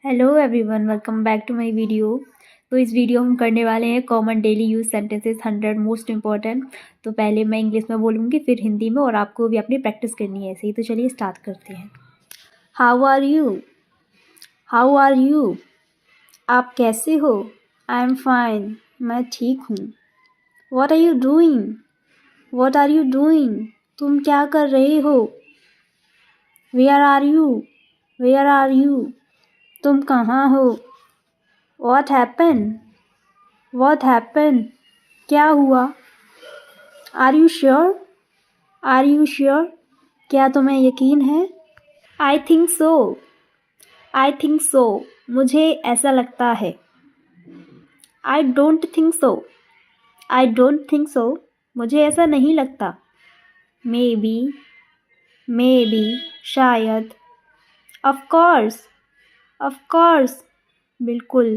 Hello everyone, welcome back to my video. तो इस video हम करने वाले हैं common daily use sentences 100 most important. तो पहले मैं इंग्लिश में बोलूँगी, फिर हिंदी में, और आपको भी अपनी प्रैक्टिस करनी है ऐसे ही। तो चलिए स्टार्ट करते हैं। How are you? How are you? आप कैसे हो? आई एम फाइन, मैं ठीक हूँ। What are you doing? What are you doing? तुम क्या कर रहे हो? Where are you? Where are you? तुम कहाँ हो? What happened? What happened? क्या हुआ? Are you sure? Are you sure? क्या तुम्हें यकीन है? I think so. I think so. मुझे ऐसा लगता है। I don't think so. I don't think so. मुझे ऐसा नहीं लगता। Maybe. Maybe. शायद। Of course. Of course. बिल्कुल।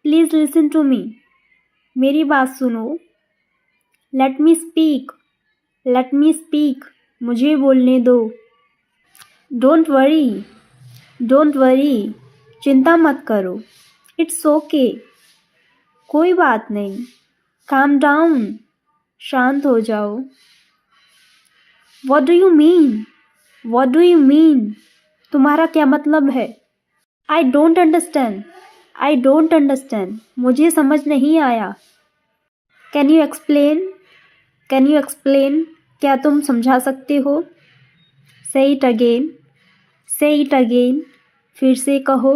Please listen to me. मेरी बात सुनो। Let me speak. Let me speak. मुझे बोलने दो। Don't worry. Don't worry. चिंता मत करो। It's okay. कोई बात नहीं। Calm down. शांत हो जाओ। What do you mean? What do you mean? तुम्हारा क्या मतलब है? I don't understand. I don't understand. मुझे समझ नहीं आया। Can you explain? Can you explain? क्या तुम समझा सकते हो? Say it again. Say it again. फिर से कहो।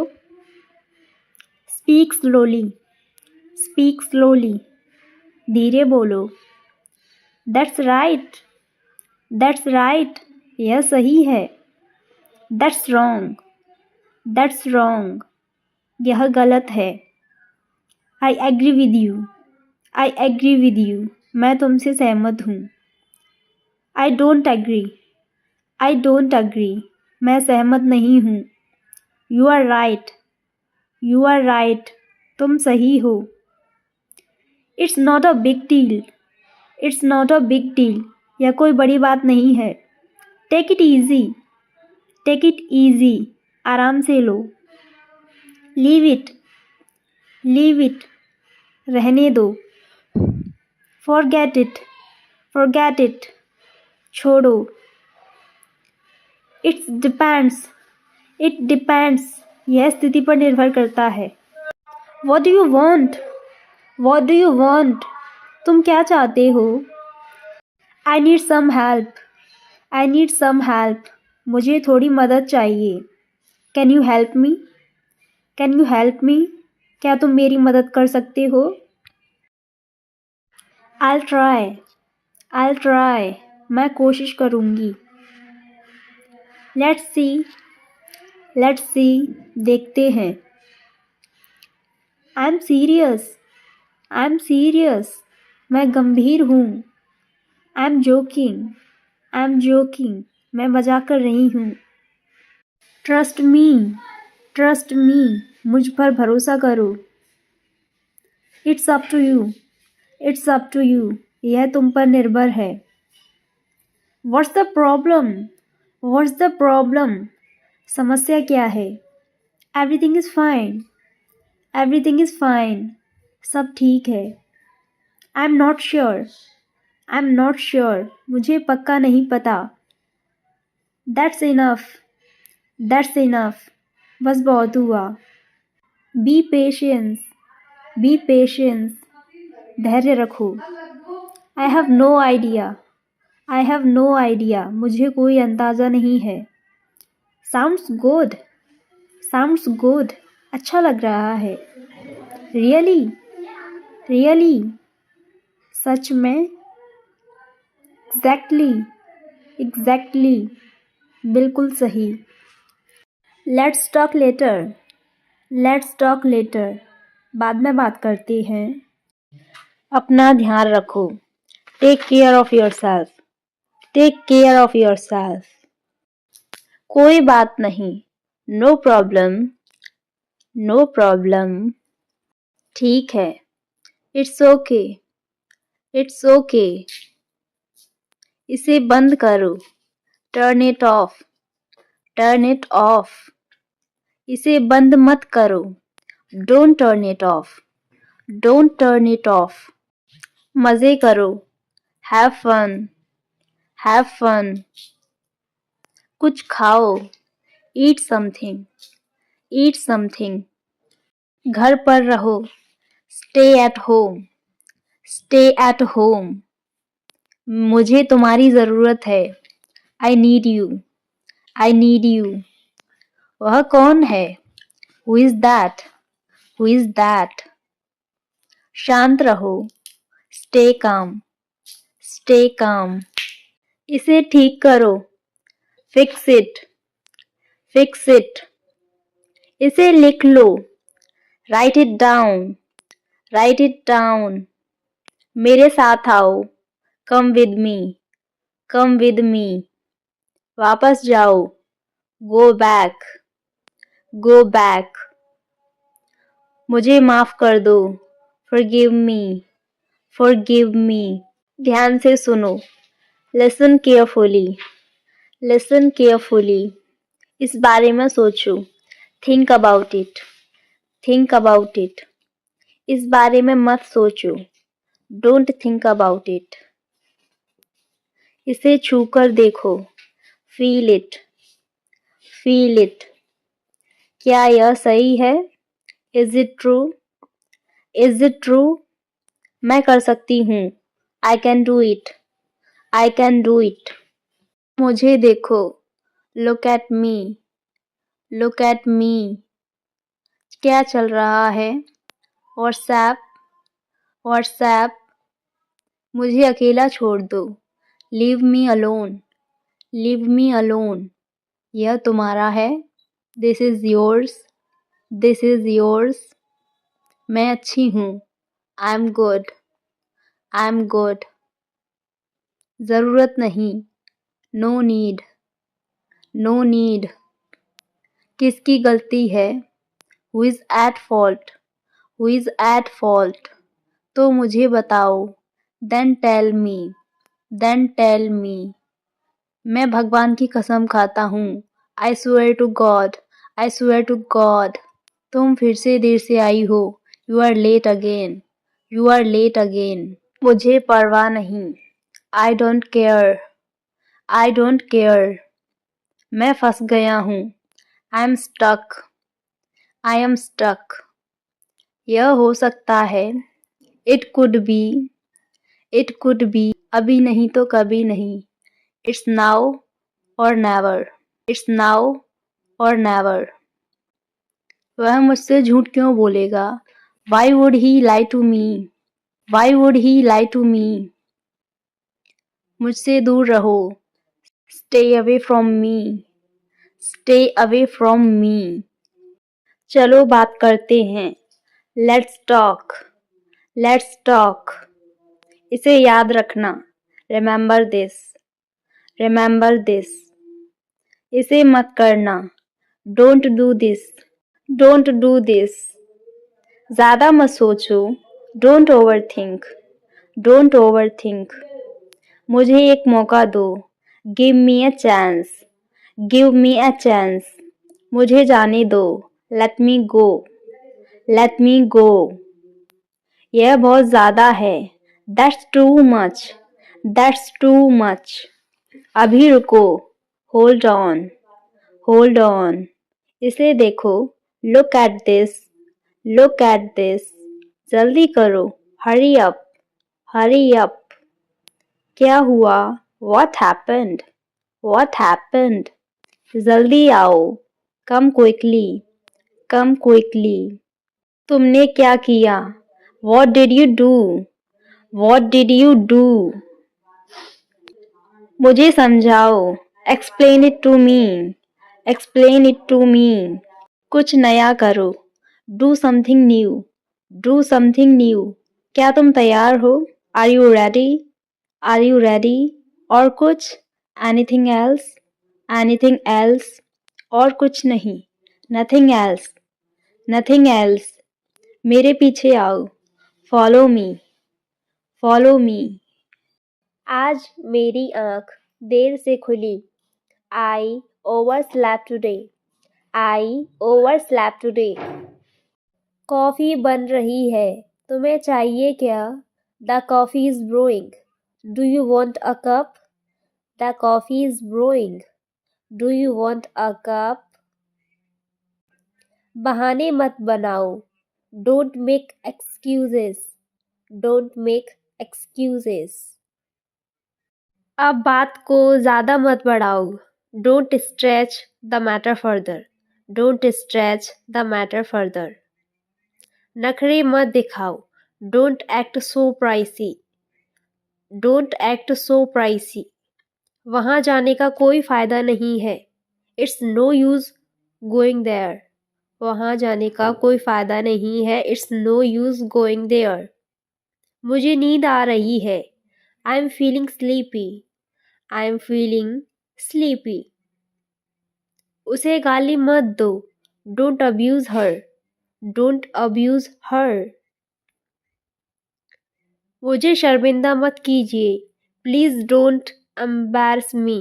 Speak slowly. Speak slowly. धीरे बोलो। That's right. That's right. यह सही है। That's wrong. That's wrong. यह गलत है। I agree with you. I agree with you. मैं तुमसे सहमत हूँ। I don't agree. I don't agree. मैं सहमत नहीं हूँ। You are right. You are right. तुम सही हो। It's not a big deal. It's not a big deal. यह कोई बड़ी बात नहीं है। Take it easy. Take it easy. आराम से लो। Leave it. Leave it. रहने दो। Forget it. Forget it. छोड़ो। It depends. It depends. यह स्थिति पर निर्भर करता है। What do you want? What do you want? तुम क्या चाहते हो? I need some help. I need some help. मुझे थोड़ी मदद चाहिए। Can you help me? Can you help me? क्या तुम मेरी मदद कर सकते हो? I'll try. I'll try. मैं कोशिश करूँगी। Let's see. Let's see. देखते हैं। I'm serious. I'm serious. मैं गंभीर हूँ। I'm joking. I'm joking. मैं मजाक कर रही हूँ। Trust me. Trust me. मुझ पर भरोसा करो। It's up to you. It's up to you. यह तुम पर निर्भर है। What's the problem? What's the problem? समस्या क्या है? Everything is fine. Everything is fine. सब ठीक है। I'm not sure. I'm not sure. मुझे पक्का नहीं पता। That's enough. That's enough. बस बहुत हुआ। Be patient. Be patient. धैर्य रखो। I have no idea. I have no idea. मुझे कोई अंदाज़ा नहीं है। Sounds good. Sounds good. अच्छा लग रहा है। Really? Really? सच में? Exactly. Exactly. बिल्कुल सही। Let's talk later. Let's talk later. बाद में बात करते हैं। अपना ध्यान रखो। Take care of yourself. Take care of yourself. कोई बात नहीं। No problem. No problem. ठीक है। It's okay. It's okay. इसे बंद करो। Turn it off. Turn it off. इसे बंद मत करो, don't turn it of, don't turn it of. मज़े करो, हैव फन, हैव फन। कुछ खाओ, ईट समथिंग, ईट समथिंग। घर पर रहो, stay at home, stay at home. मुझे तुम्हारी ज़रूरत है, I need you, I need you. वह कौन है, who is that, who is that. शांत रहो, स्टे काम, स्टे काम। इसे ठीक करो, फिक्स इट, फिक्स इट। इसे लिख लो, write it down, write it down. मेरे साथ आओ, come with me, come with me. वापस जाओ, गो बैक, गो बैक। मुझे माफ़ कर दो, फॉरगिव मी, फॉरगिव मी। ध्यान से सुनो, लिसन केयरफुली, लिसन केयरफुली। इस बारे में सोचो, think about it, think about it. इस बारे में मत सोचो, डोंट थिंक अबाउट इट। इसे छूकर देखो, फील इट, फील इट। क्या यह सही है, is it true, is it true. मैं कर सकती हूँ, I can do it, I can do it. मुझे देखो, look at me, look at me. क्या चल रहा है, व्हाट्सएप, व्हाट्सएप। मुझे अकेला छोड़ दो, leave me alone, leave me alone. यह तुम्हारा है, this is yours, this is yours. मैं अच्छी हूँ, I am good, I am good. ज़रूरत नहीं, नो नीड, नो नीड। किसकी गलती है, who is at fault, who is at fault. तो मुझे बताओ, then tell me, then tell me. मैं भगवान की कसम खाता हूँ, I swear to God, I swear to God. तुम फिर से देर से आई हो, you are late again, you are late again. मुझे परवाह नहीं, I don't care, I don't care. मैं फंस गया हूँ, I am stuck, I am stuck. यह हो सकता है, it could be, it could be. अभी नहीं तो कभी नहीं, it's now or never, it's now or never. वह मुझसे झूठ क्यों बोलेगा, why would he lie to me, why would he lie to me. मुझसे दूर रहो, stay away from me, stay away from me. चलो बात करते हैं, लेट्स टॉक, लेट्स टॉक। इसे याद रखना, रिमेंबर दिस, रिमेंबर दिस। इसे मत करना, don't do this, don't do this. ज़्यादा मत सोचो, don't over think, don't over think. मुझे एक मौका दो, give me a chance, give me a chance. मुझे जाने दो, लेट मी गो, लेट मी गो। यह बहुत ज़्यादा है, that's too much, that's too much. अभी रुको, होल्ड ऑन, होल्ड ऑन। इसे देखो, look at this, look at this. जल्दी करो, हरी अप, हरी अप। क्या हुआ, व्हाट हैपेंड, व्हाट हैपेंड। जल्दी आओ, कम क्विकली, कम क्विकली। तुमने क्या किया, what did you do, what did you do. मुझे समझाओ, explain it to me, explain it to me. कुछ नया करो, do something new, do something new. क्या तुम तैयार हो, are you ready, are you ready. और कुछ, एनीथिंग एल्स, एनीथिंग एल्स। और कुछ नहीं, नथिंग एल्स, नथिंग एल्स। मेरे पीछे आओ, फॉलो मी, फॉलो मी। आज मेरी आँख देर से खुली, I overslept today, I overslept today. Coffee बन रही है, तुम्हें चाहिए क्या? The coffee is brewing. Do you want a cup? The coffee is brewing. Do you want a cup? बहाने मत बनाओ. Don't make excuses. Don't make excuses. अब बात को ज़्यादा मत बढ़ाओ. Don't stretch the matter further. Don't stretch the matter further. नखरे मत दिखाओ. Don't act so pricey. Don't act so pricey. वहाँ जाने का कोई फ़ायदा नहीं है. It's no use going there. वहाँ जाने का कोई फ़ायदा नहीं है. It's no use going there. मुझे नींद आ रही है. I'm feeling sleepy. I'm feeling sleepy. उसे गाली मत दो. Don't abuse her. Don't abuse her. मुझे शर्मिंदा मत कीजिए. Please don't embarrass me.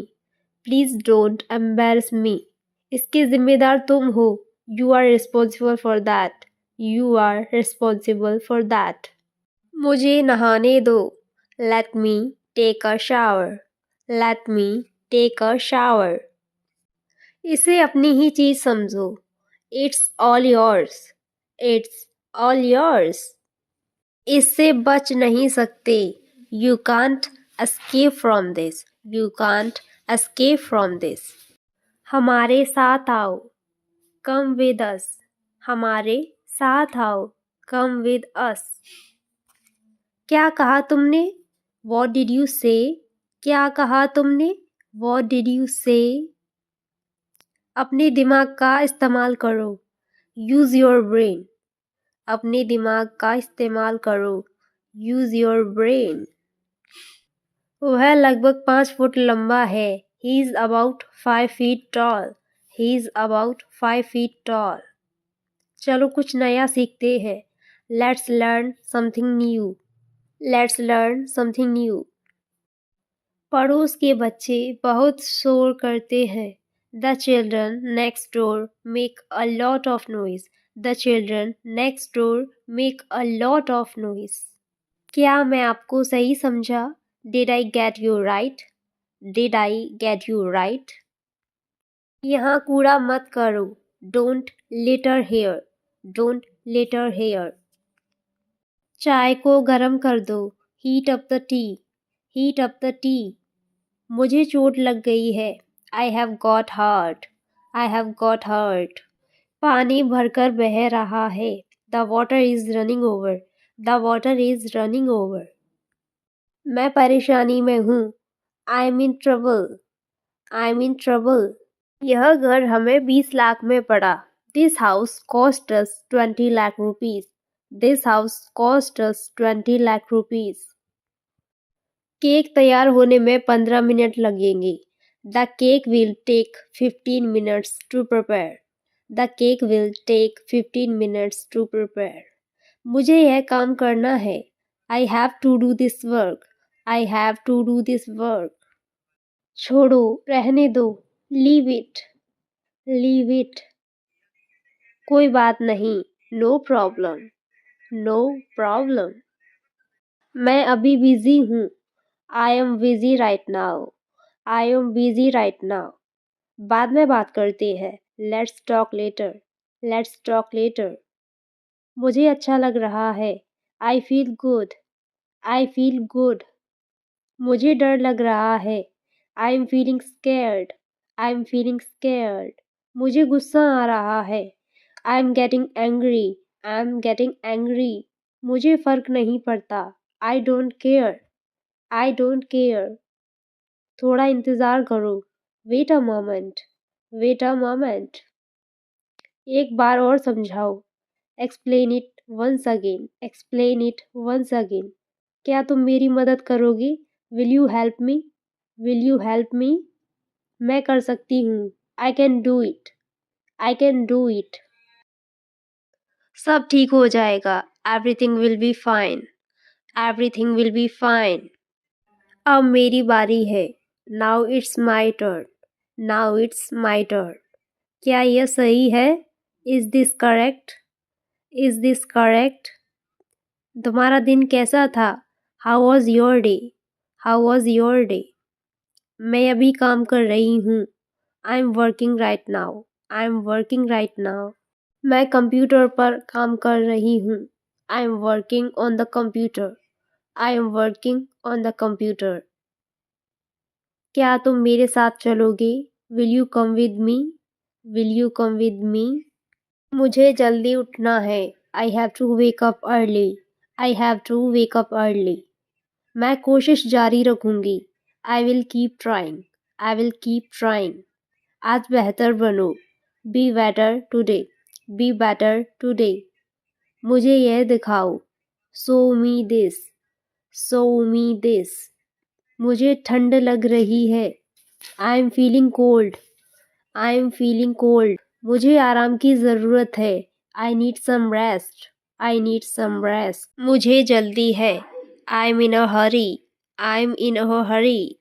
Please don't embarrass me. इसके जिम्मेदार तुम हो. You are responsible for that. You are responsible for that. मुझे नहाने दो. Let me take a shower. Let me take a shower. इसे अपनी ही चीज समझो. It's all yours. It's all yours. इससे बच नहीं सकते. You can't escape from this. You can't escape from this. हमारे साथ आओ. Come with us. हमारे साथ आओ. Come with us. क्या कहा तुमने? What did you say? क्या कहा तुमने? What did you say? अपने दिमाग का इस्तेमाल करो. Use your brain. अपने दिमाग का इस्तेमाल करो. Use your brain. वह लगभग 5 फुट लंबा है. He is about 5 feet tall. He is about 5 feet tall. चलो कुछ नया सीखते हैं. Let's learn something new. Let's learn something new. पड़ोस के बच्चे बहुत शोर करते हैं. The children next door make a lot of noise. The children next door make a lot of noise. क्या मैं आपको सही समझा? Did I get you right? Did I get you right? यहाँ कूड़ा मत करो. Don't litter here. Don't litter here. चाय को गरम कर दो. Heat up the tea. Heat up the tea. मुझे चोट लग गई है. I have got hurt. I have got hurt. पानी भरकर बह रहा है. The water is running over. The water is running over. मैं परेशानी में हूँ. I'm in trouble. I'm in trouble. यह घर हमें 20 लाख में पड़ा. This house cost us 20 lakh rupees. This house cost us 20 lakh rupees. Cake तैयार होने में 15 मिनट लगेंगे. The cake will take 15 minutes to prepare. The cake will take 15 minutes to prepare. मुझे यह काम करना है. I have to do this work. I have to do this work. छोड़ो, रहने दो. Leave it. Leave it. कोई बात नहीं. No problem. No problem. मैं अभी बिजी हूँ. I am busy right now. I am busy right now. बाद में बात करते हैं. Let's talk later. Let's talk later. मुझे अच्छा लग रहा है. I feel good. I feel good. मुझे डर लग रहा है. I am feeling scared. I am feeling scared. मुझे गुस्सा आ रहा है. I am getting angry. I am getting angry. मुझे फर्क नहीं पड़ता. I don't care. I don't care. थोड़ा इंतज़ार करो. Wait a moment. Wait a moment. एक बार और समझाओ. Explain it once again. Explain it once again. क्या तुम मेरी मदद करोगे? Will you help me? Will you help me? मैं कर सकती हूँ. I can do it. I can do it. सब ठीक हो जाएगा. Everything will be fine. Everything will be fine. अब मेरी बारी है. Now it's my turn. Now it's my turn. क्या यह सही है? Is this correct? Is this correct? तुम्हारा दिन कैसा था? How was your day? How was your day? मैं अभी काम कर रही हूँ। I am working right now. I am working right now. मैं कंप्यूटर पर काम कर रही हूँ। I am working on the computer. I am working on the computer. क्या तुम मेरे साथ चलोगे? Will you come with me? Will you come with me? मुझे जल्दी उठना है। I have to wake up early. I have to wake up early. मैं कोशिश जारी रखूंगी। I will keep trying. I will keep trying. आज बेहतर बनो। Be better today. Be better today. मुझे यह दिखाओ। Show me this. Show me this. मुझे ठंड लग रही है। I am feeling cold. I am feeling cold. मुझे आराम की ज़रूरत है। I need some rest. I need some rest. मुझे जल्दी है। I am in a hurry. I am in a Hari.